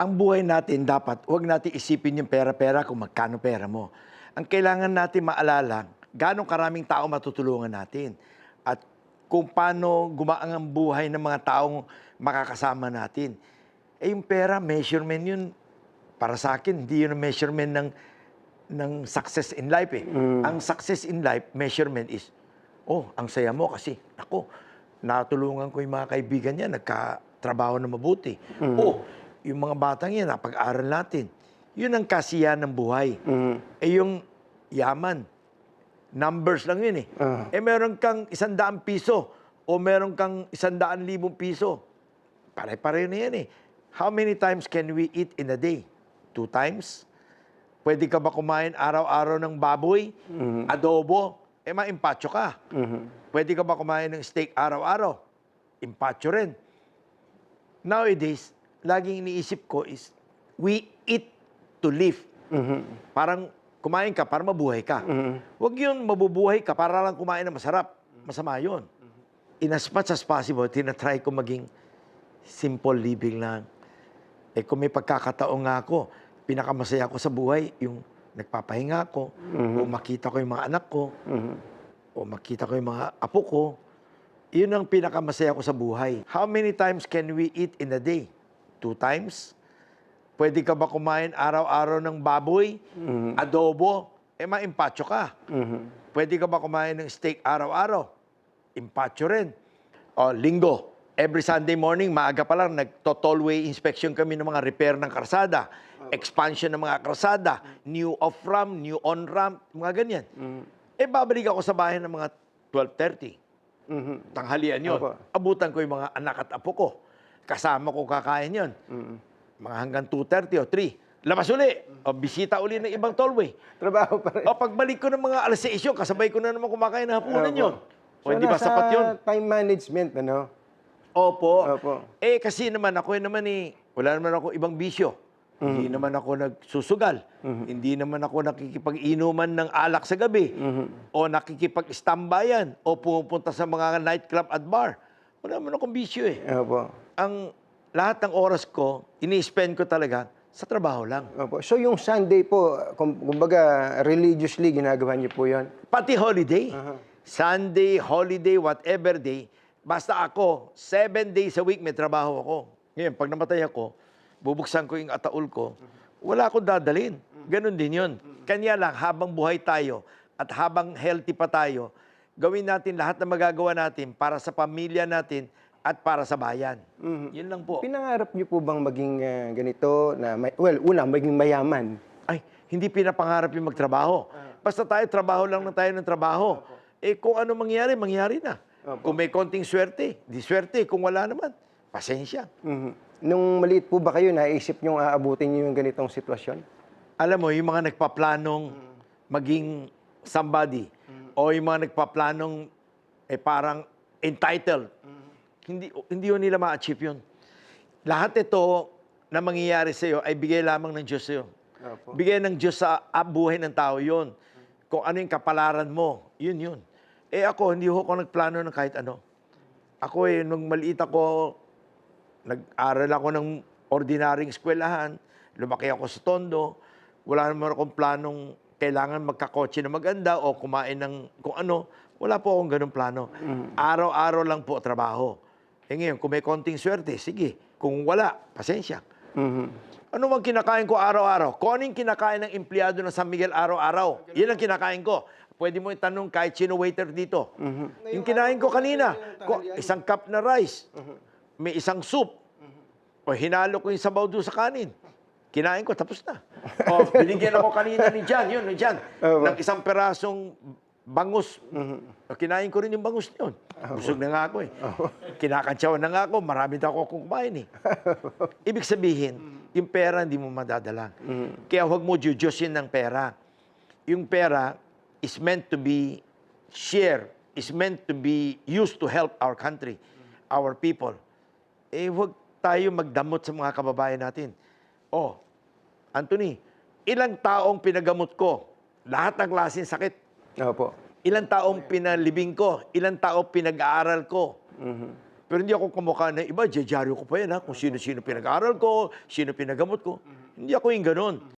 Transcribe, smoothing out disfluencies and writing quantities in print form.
Ang buhay natin dapat, huwag natin isipin yung pera-pera kung magkano pera mo. Ang kailangan natin maalala, gano'ng karaming tao matutulungan natin. At kung paano gumaang ang buhay ng mga taong makakasama natin. Eh yung pera, measurement yun. Para sa akin, hindi yun ang measurement ng success in life eh. Ang success in life, measurement is, oh, ang saya mo kasi, ako, natulungan ko yung mga kaibigan niya, nagkatrabaho na mabuti. Oh, yung mga batang yan, napag-aral natin. Yun ang kasiyahan ng buhay. Eh yung yaman, numbers lang yun eh. Eh meron kang 100 piso o meron kang 100,000 piso. Pare-pareho na yan eh. How many times can we eat in a day? 2 times? Pwede ka ba kumain araw-araw ng baboy, adobo? Eh maimpacho ka. Pwede ka ba kumain ng steak araw-araw? Impacho rin. Nowadays, laging iniisip ko is, we eat to live. Parang kumain ka para mabuhay ka. Huwag yun, mabubuhay ka para lang kumain na masarap. Masama yun. In as much as possible, tinatry ko maging simple living lang. Eh kung may pagkakataon nga ako, pinakamasaya ko sa buhay, yung nagpapahinga ko, o makita ko yung mga anak ko, o makita ko yung mga apo ko, yun ang pinakamasaya ko sa buhay. How many times can we eat in a day? 2 times? Pwede ka ba kumain araw-araw ng baboy, adobo? Eh maimpacho ka. Pwede ka ba kumain ng steak araw-araw? Impacho rin. O, linggo. Every Sunday morning, maaga pa lang, nagto-tollway inspection kami ng mga repair ng karsada, expansion ng mga karsada, new off-ramp, new on-ramp, mga ganyan. Eh, babalik ako sa bahay ng mga 12:30. Tanghalian yun. Abutan ko yung mga anak at apo ko. Kasama ko kakain yun. Mga hanggang 2:30 o 3. Labas uli. O bisita uli ng ibang tollway. Trabaho pa rin. O pagbalik ko ng mga alas 6 yun, kasabay ko na naman kumakain ng hapunan yun. O So, hindi ba sapat yun? time management, ano? Opo. Opo. Eh kasi naman ako naman wala naman ako ibang bisyo. Hindi naman ako nagsusugal. Hindi naman ako nakikipag-inuman ng alak sa gabi. O nakikipag-istambayan. O pupunta sa mga nightclub at bar. Wala naman akong bisyo eh. Opo. Ang lahat ng oras ko, ini-spend ko talaga sa trabaho lang. Opo. So yung Sunday po, kumbaga religiously ginagawa niyo po 'yon? Pati holiday. Sunday, holiday, whatever day. Basta ako, 7 days a week may trabaho ako. Ngayon, pag namatay ako, bubuksan ko yung ataul ko, wala akong dadalhin. Ganon din yun. Kanya lang, habang buhay tayo at habang healthy pa tayo, gawin natin lahat na magagawa natin para sa pamilya natin at para sa bayan. Yun lang po. Pinangarap niyo po bang maging ganito na una maging mayaman? Ay, hindi pinapangarap yung magtrabaho. Basta tayo, trabaho lang na tayo ng trabaho. Eh kung ano mangyari, mangyari na. Kung may konting swerte, di swerte. Kung wala naman, pasensya. Nung maliit po ba kayo, naisip niyong aabutin niyo yung ganitong sitwasyon? Alam mo, yung mga nagpaplanong maging somebody o yung mga nagpaplanong parang entitled, hindi yun nila ma-achieve yun. Lahat ito na mangyayari sa'yo ay bigay lamang ng Diyos sa'yo. Bigay ng Diyos sa buhay ng tao yun. Kung ano yung kapalaran mo, yun. Eh ako, hindi ako nagplano ng kahit ano. Ako nung maliit ako, nag-aral ako ng ordinaryong eskwelahan, lumaki ako sa Tondo, wala naman akong planong kailangan magkakotse na maganda o kumain ng kung ano. Wala po akong ganung plano. Araw-araw lang po trabaho. Eh ngayon, kung may konting swerte, sige. Kung wala, pasensya. Ano bang kinakain ko araw-araw? Kung ano yung kinakain ng empleyado ng San Miguel araw-araw, yan ang kinakain ko. Pwede mo itanong kahit sino waiter dito. Yung kinain ko kanina, isang cup na rice, may isang soup, o hinalo ko yung sabaw doon sa kanin. Kinain ko, tapos na. O, binigyan ako kanina ni Jan, ng isang perasong bangus. O, kinain ko rin yung bangus yun. Busog na nga ako eh. Kinakantsawan na nga ako, marami daw ako kumain eh. Ibig sabihin, yung pera hindi mo madadala. Kaya huwag mo jujusin ng pera. Yung pera is meant to be shared, is meant to be used to help our country, our people. Eh, huwag tayo magdamot sa mga kababayan natin. Oh, Anthony, ilang taong pinagamot ko? Lahat ng klaseng sakit. Opo. Ilang taong pinalibing ko? Ilang taong pinag-aaral ko? Pero hindi ako kumukha na iba, diyaryado ko pa yan, ha? Kung sino-sino pinag-aral ko, sino pinagamot ko. Hindi ako yung ganun.